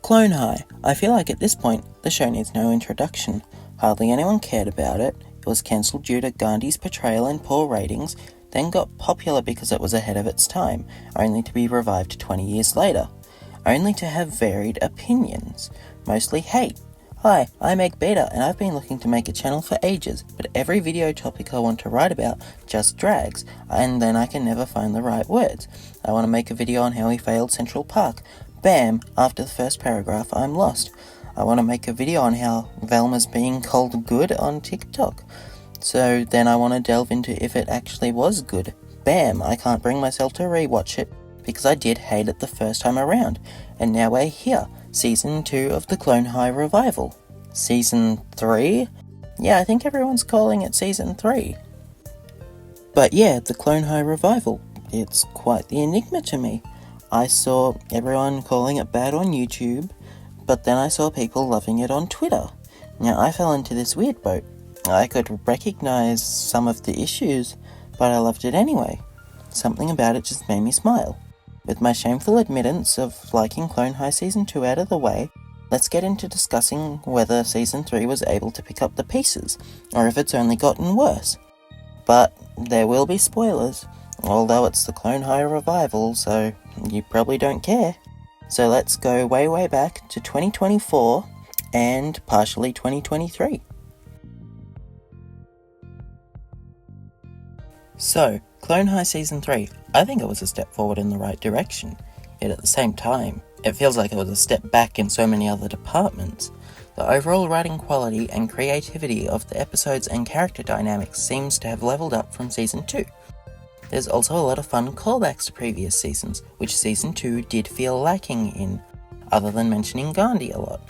Clone High. I feel like at this point, the show needs no introduction. Hardly anyone cared about it. It was cancelled due to Gandhi's portrayal and poor ratings, then got popular because it was ahead of its time, only to be revived 20 years later. Only to have varied opinions. Mostly hate. Hi, I'm Egg Beta, and I've been looking to make a channel for ages, but every video topic I want to write about just drags, and then I can never find the right words. I want to make a video on how he failed Central Park. Bam! After the first paragraph, I'm lost. I want to make a video on how Velma's being called good on TikTok. So then I want to delve into if it actually was good. Bam! I can't bring myself to rewatch it, because I did hate it the first time around, and now we're here. Season 2 of the Clone High revival. Season 3? Yeah, I think everyone's calling it Season 3. But yeah, the Clone High revival. It's quite the enigma to me. I saw everyone calling it bad on YouTube, but then I saw people loving it on Twitter. Now, I fell into this weird boat. I could recognize some of the issues, but I loved it anyway. Something about it just made me smile. With my shameful admittance of liking Clone High Season 2 out of the way, let's get into discussing whether Season 3 was able to pick up the pieces, or if it's only gotten worse. But there will be spoilers, although it's the Clone High revival, so you probably don't care. So let's go way back to 2024 and partially 2023. So, Clone High Season 3, I think it was a step forward in the right direction, yet at the same time, it feels like it was a step back in so many other departments. The overall writing quality and creativity of the episodes and character dynamics seems to have leveled up from Season 2. There's also a lot of fun callbacks to previous seasons, which Season 2 did feel lacking in, other than mentioning Gandhi a lot,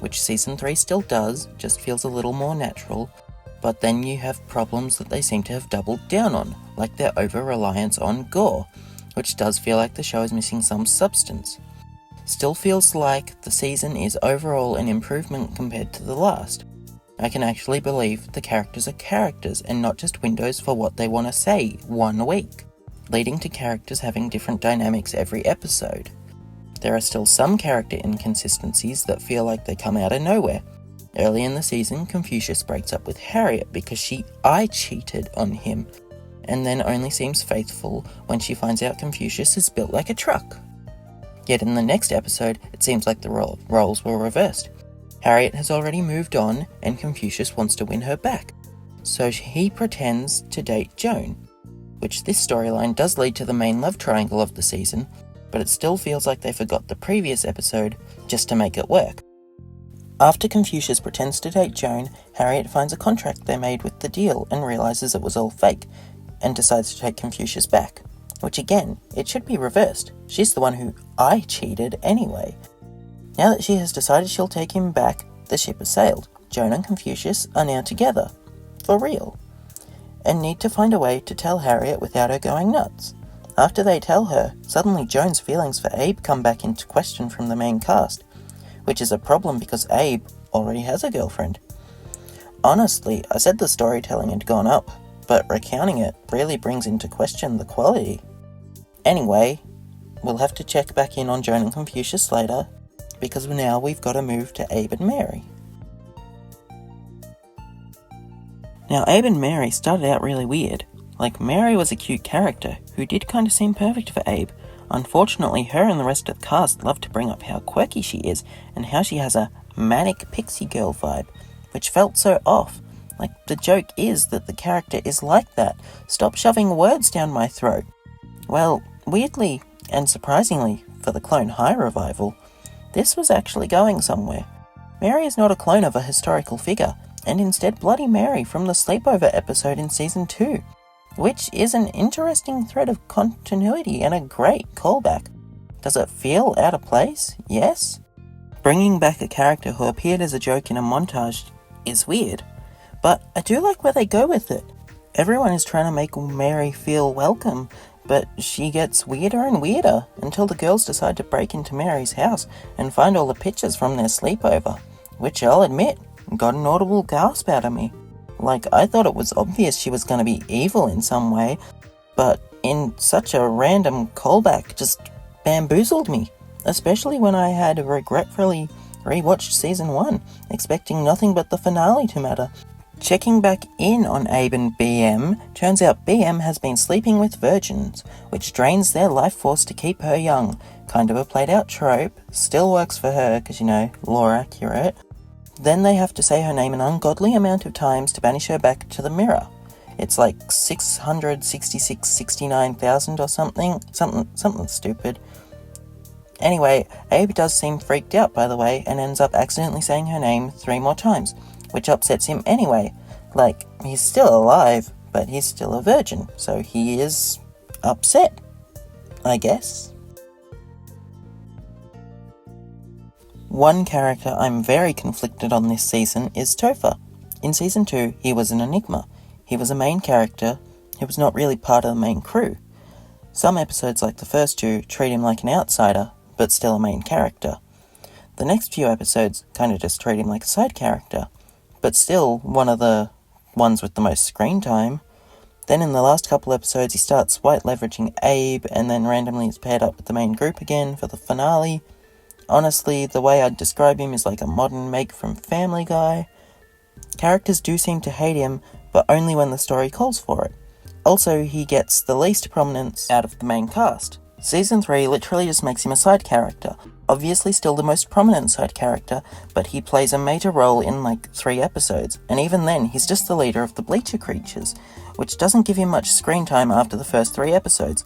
which Season 3 still does, just feels a little more natural. But then you have problems that they seem to have doubled down on, like their over-reliance on gore, which does feel like the show is missing some substance. Still feels like the season is overall an improvement compared to the last. I can actually believe the characters are characters and not just windows for what they want to say one week, leading to characters having different dynamics every episode. There are still some character inconsistencies that feel like they come out of nowhere. Early in the season, Confucius breaks up with Harriet because she cheated on him, and then only seems faithful when she finds out Confucius is built like a truck. Yet in the next episode, it seems like the roles were reversed. Harriet has already moved on, and Confucius wants to win her back, so he pretends to date Joan, which this storyline does lead to the main love triangle of the season, but it still feels like they forgot the previous episode just to make it work. After Confucius pretends to date Joan, Harriet finds a contract they made with the deal and realizes it was all fake, and decides to take Confucius back. Which again, it should be reversed. She's the one who cheated anyway. Now that she has decided she'll take him back, the ship has sailed. Joan and Confucius are now together. For real. And need to find a way to tell Harriet without her going nuts. After they tell her, suddenly Joan's feelings for Abe come back into question from the main cast, which is a problem because Abe already has a girlfriend. Honestly, I said the storytelling had gone up, but recounting it really brings into question the quality. Anyway, we'll have to check back in on Joan and Confucius later, because now we've got to move to Abe and Mary. Now, Abe and Mary started out really weird. Like, Mary was a cute character who did kind of seem perfect for Abe. Unfortunately, her and the rest of the cast love to bring up how quirky she is and how she has a manic pixie girl vibe, which felt so off. Like, the joke is that the character is like that. Stop shoving words down my throat. Well, weirdly and surprisingly for the Clone High revival, this was actually going somewhere. Mary is not a clone of a historical figure, and instead Bloody Mary from the sleepover episode in Season 2. Which is an interesting thread of continuity and a great callback. Does it feel out of place? Yes? Bringing back a character who appeared as a joke in a montage is weird, but I do like where they go with it. Everyone is trying to make Mary feel welcome, but she gets weirder and weirder until the girls decide to break into Mary's house and find all the pictures from their sleepover, which I'll admit got an audible gasp out of me. Like, I thought it was obvious she was going to be evil in some way, but in such a random callback just bamboozled me. especially when I had regretfully rewatched season 1, expecting nothing but the finale to matter. Checking back in on Abe and BM, turns out BM has been sleeping with virgins, which drains their life force to keep her young. Kind of a played out trope, still works for her because, lore accurate. Then they have to say her name an ungodly amount of times to banish her back to the mirror. It's like 666,69,000 or something stupid. Anyway, Abe does seem freaked out, by the way, and ends up accidentally saying her name 3 more times, which upsets him anyway. Like, he's still alive, but he's still a virgin, so he is upset, I guess. One character I'm very conflicted on this season is Topher. In season 2, he was an enigma. He was a main character who was not really part of the main crew. Some episodes, like the first 2, treat him like an outsider, but still a main character. The next few episodes kind of just treat him like a side character, but still one of the ones with the most screen time. Then in the last couple episodes he starts white leveraging Abe, and then randomly is paired up with the main group again for the finale. Honestly, the way I'd describe him is like a modern Meg from Family Guy. Characters do seem to hate him, but only when the story calls for it. Also, he gets the least prominence out of the main cast. Season 3 literally just makes him a side character. Obviously still the most prominent side character, but he plays a major role in like 3 episodes, and even then he's just the leader of the Bleacher Creatures, which doesn't give him much screen time after the first 3 episodes.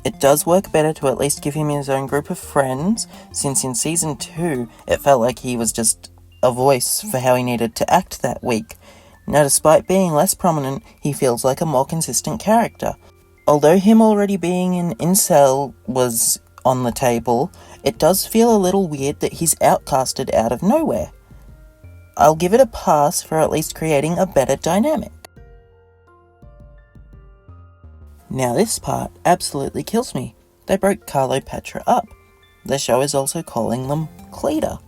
It does work better to at least give him his own group of friends, since in season 2 it felt like he was just a voice for how he needed to act that week. Now, despite being less prominent, he feels like a more consistent character. Although him already being an incel was on the table, it does feel a little weird that he's outcasted out of nowhere. I'll give it a pass for at least creating a better dynamic. Now this part absolutely kills me. They broke Carlo-Patra up. The show is also calling them Cleta.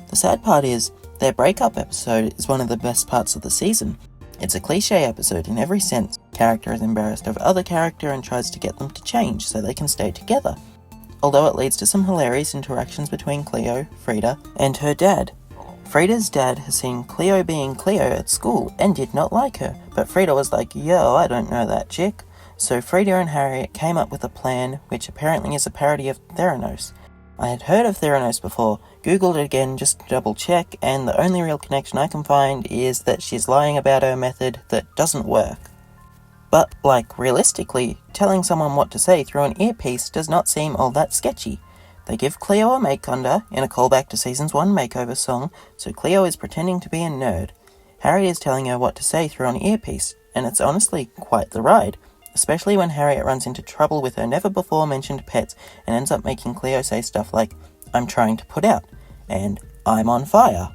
The sad part is, their breakup episode is one of the best parts of the season. It's a cliche episode in every sense. Character is embarrassed of other character and tries to get them to change so they can stay together. Although it leads to some hilarious interactions between Cleo, Frida, and her dad. Frida's dad has seen Cleo being Cleo at school and did not like her, but Frida was like, yo, I don't know that chick. So Frida and Harriet came up with a plan which apparently is a parody of Theranos. I had heard of Theranos before, googled it again just to double check, and the only real connection I can find is that she's lying about her method that doesn't work. But, realistically, telling someone what to say through an earpiece does not seem all that sketchy. They give Cleo a make-under, in a callback to Season's 1 makeover song, so Cleo is pretending to be a nerd. Harriet is telling her what to say through an earpiece, and it's honestly quite the ride. Especially when Harriet runs into trouble with her never-before-mentioned pets and ends up making Cleo say stuff like, I'm trying to put out, and I'm on fire.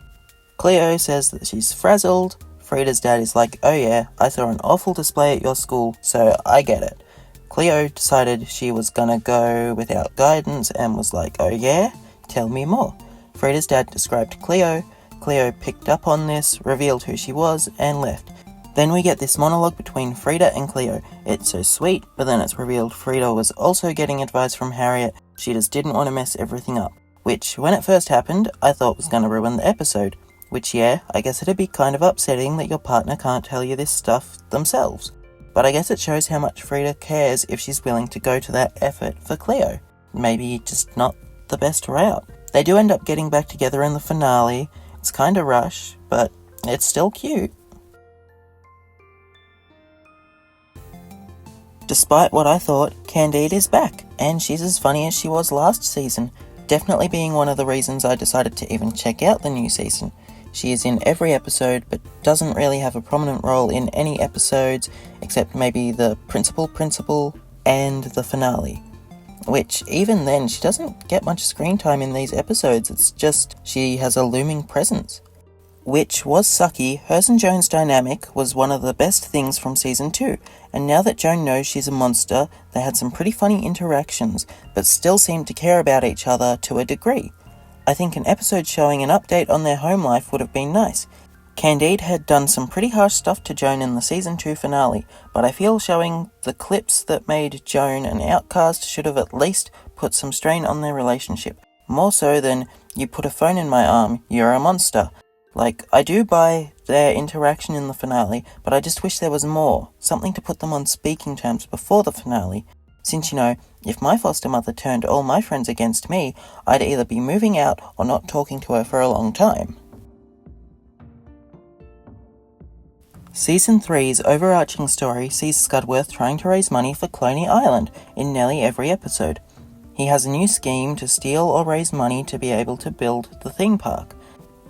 Cleo says that she's frazzled. Frida's dad is like, oh yeah, I saw an awful display at your school, so I get it. Cleo decided she was gonna go without guidance and was like, oh yeah? Tell me more. Frida's dad described Cleo. Cleo picked up on this, revealed who she was, and left. Then we get this monologue between Frida and Cleo. It's so sweet, but then it's revealed Frida was also getting advice from Harriet. She just didn't want to mess everything up. Which, when it first happened, I thought was going to ruin the episode. Which, yeah, I guess it'd be kind of upsetting that your partner can't tell you this stuff themselves. But I guess it shows how much Frida cares if she's willing to go to that effort for Cleo. Maybe just not the best route. They do end up getting back together in the finale. It's kind of rush, but it's still cute. Despite what I thought, Candide is back, and she's as funny as she was last season, definitely being one of the reasons I decided to even check out the new season. She is in every episode, but doesn't really have a prominent role in any episodes, except maybe the principal, and the finale. Which, even then, she doesn't get much screen time in these episodes, it's just she has a looming presence. Which was sucky. Hers and Joan's dynamic was one of the best things from season 2, and now that Joan knows she's a monster, they had some pretty funny interactions, but still seemed to care about each other to a degree. I think an episode showing an update on their home life would have been nice. Candide had done some pretty harsh stuff to Joan in the season 2 finale, but I feel showing the clips that made Joan an outcast should have at least put some strain on their relationship. more so than "you put a phone in my arm, you're a monster." Like, I do buy their interaction in the finale, but I just wish there was more, something to put them on speaking terms before the finale. Since, if my foster mother turned all my friends against me, I'd either be moving out or not talking to her for a long time. Season 3's overarching story sees Scudworth trying to raise money for Cloney Island in nearly every episode. He has a new scheme to steal or raise money to be able to build the theme park,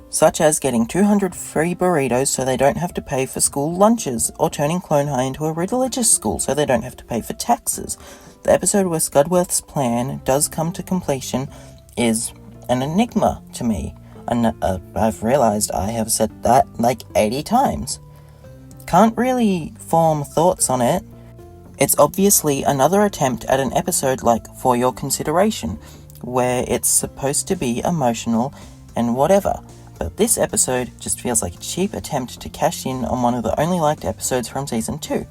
such as getting 200 free burritos so they don't have to pay for school lunches, or turning Clone High into a religious school so they don't have to pay for taxes. The episode where Scudworth's plan does come to completion is an enigma to me, and I've realised I have said that like 80 times. Can't really form thoughts on it. It's obviously another attempt at an episode like For Your Consideration, where it's supposed to be emotional and whatever. But this episode just feels like a cheap attempt to cash in on one of the only liked episodes from Season 2.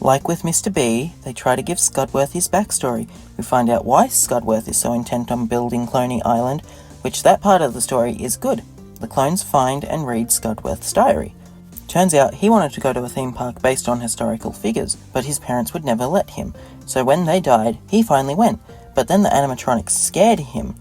Like with Mr. B, they try to give Scudworth his backstory. We find out why Scudworth is so intent on building Cloney Island, which that part of the story is good. The clones find and read Scudworth's diary. Turns out he wanted to go to a theme park based on historical figures, but his parents would never let him. So when they died, he finally went, but then the animatronics scared him.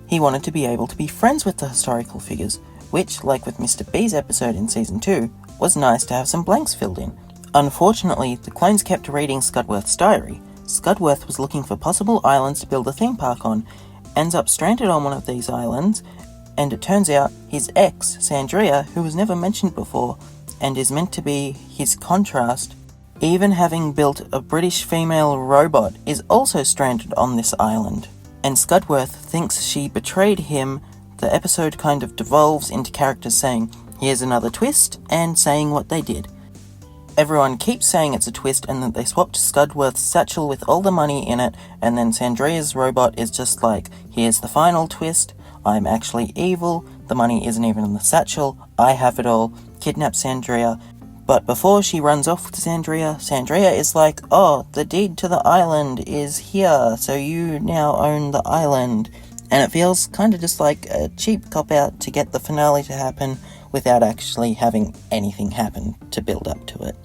He wanted to be able to be friends with the historical figures, which, like with Mr. B's episode in Season 2, was nice to have some blanks filled in. Unfortunately, the clones kept reading Scudworth's diary. Scudworth was looking for possible islands to build a theme park on, ends up stranded on one of these islands, and it turns out his ex, Sandria, who was never mentioned before, and is meant to be his contrast, even having built a British female robot, is also stranded on this island. And Scudworth thinks she betrayed him. The episode kind of devolves into characters saying, "Here's another twist," and saying what they did. Everyone keeps saying it's a twist and that they swapped Scudworth's satchel with all the money in it, and then Sandria's robot is just like, "Here's the final twist. I'm actually evil. The money isn't even in the satchel. I have it all. Kidnap Sandria." But before she runs off with Sandria is like, "Oh, the deed to the island is here, so you now own the island." And it feels kind of just like a cheap cop-out to get the finale to happen without actually having anything happen to build up to it.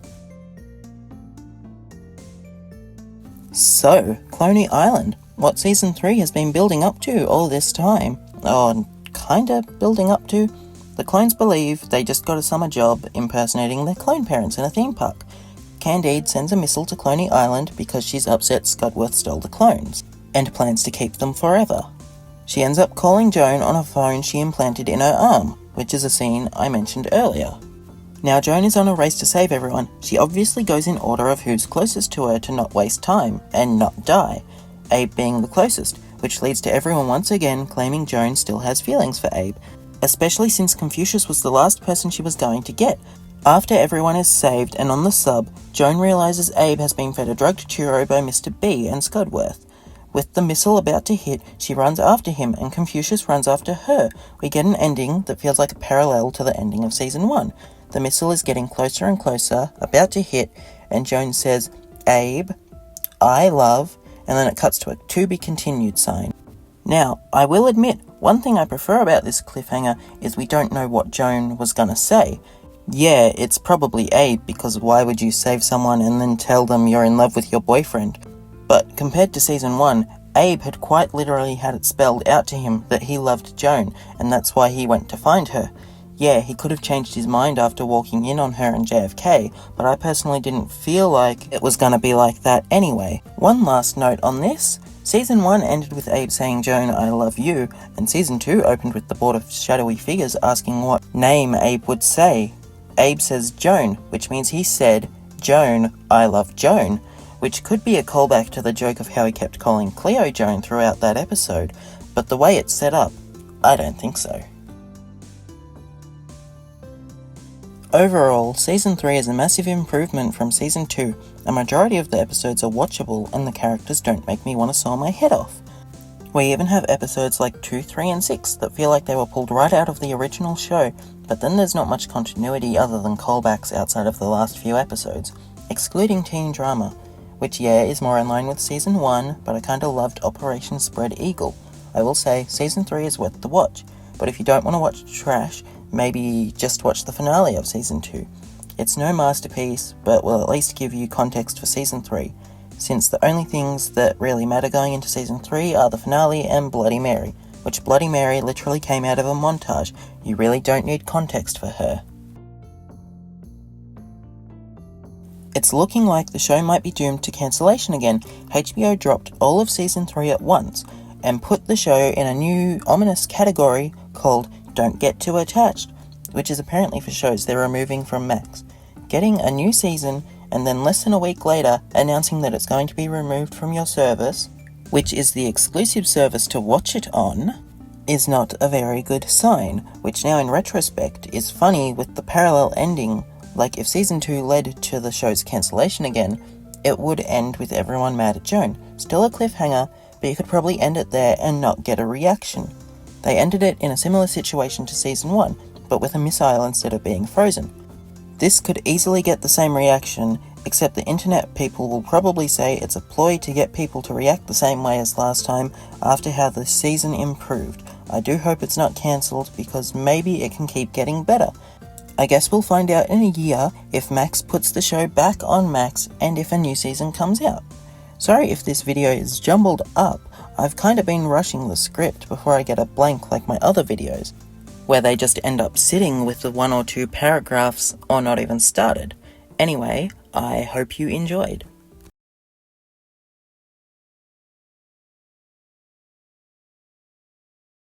So, Cloney Island, what Season 3 has been building up to all this time. Oh, kinda building up to. The clones believe they just got a summer job impersonating their clone parents in a theme park. Candide sends a missile to Cloney Island because she's upset Scudworth stole the clones, and plans to keep them forever. She ends up calling Joan on a phone she implanted in her arm, which is a scene I mentioned earlier. Now Joan is on a race to save everyone. She obviously goes in order of who's closest to her to not waste time, and not die, Abe being the closest, which leads to everyone once again claiming Joan still has feelings for Abe, especially since Confucius was the last person she was going to get. After everyone is saved and on the sub, Joan realises Abe has been fed a drugged churro by Mr. B and Scudworth. With the missile about to hit, she runs after him and Confucius runs after her. We get an ending that feels like a parallel to the ending of Season 1. The missile is getting closer and closer, about to hit, and Joan says, "Abe, I love," and then it cuts to a "to be continued" sign. Now, I will admit, one thing I prefer about this cliffhanger is we don't know what Joan was gonna say. Yeah, it's probably Abe, because why would you save someone and then tell them you're in love with your boyfriend? But compared to Season 1, Abe had quite literally had it spelled out to him that he loved Joan, and that's why he went to find her. Yeah, he could have changed his mind after walking in on her in JFK, but I personally didn't feel like it was gonna be like that anyway. One last note on this. Season 1 ended with Abe saying, "Joan, I love you," and Season 2 opened with the board of shadowy figures asking what name Abe would say. Abe says Joan, which means he said, "Joan, I love Joan," which could be a callback to the joke of how he kept calling Cleo Joan throughout that episode, but the way it's set up, I don't think so. Overall, Season 3 is a massive improvement from Season 2. A majority of the episodes are watchable and the characters don't make me want to saw my head off. We even have episodes like 2, 3 and 6 that feel like they were pulled right out of the original show, but then there's not much continuity other than callbacks outside of the last few episodes, excluding teen drama, which is more in line with Season 1, but I kinda loved Operation Spread Eagle. I will say Season 3 is worth the watch, but if you don't want to watch trash, maybe just watch the finale of Season 2. It's no masterpiece, but will at least give you context for Season 3, since the only things that really matter going into Season 3 are the finale and Bloody Mary, which Bloody Mary literally came out of a montage. You really don't need context for her. It's looking like the show might be doomed to cancellation again. HBO dropped all of Season 3 at once, and put the show in a new ominous category called Don't Get Too Attached, which is apparently for shows they're removing from Max. Getting a new season, and then less than a week later announcing that it's going to be removed from your service, which is the exclusive service to watch it on, is not a very good sign, which now in retrospect is funny with the parallel ending. Like, if Season 2 led to the show's cancellation again, it would end with everyone mad at Joan. Still a cliffhanger, but you could probably end it there and not get a reaction. They ended it in a similar situation to Season 1, but with a missile instead of being frozen. This could easily get the same reaction, except the internet people will probably say it's a ploy to get people to react the same way as last time after how the season improved. I do hope it's not cancelled, because maybe it can keep getting better. I guess we'll find out in a year if Max puts the show back on Max and if a new season comes out. Sorry if this video is jumbled up. I've kind of been rushing the script before I get a blank like my other videos, where they just end up sitting with the 1 or 2 paragraphs or not even started. Anyway, I hope you enjoyed.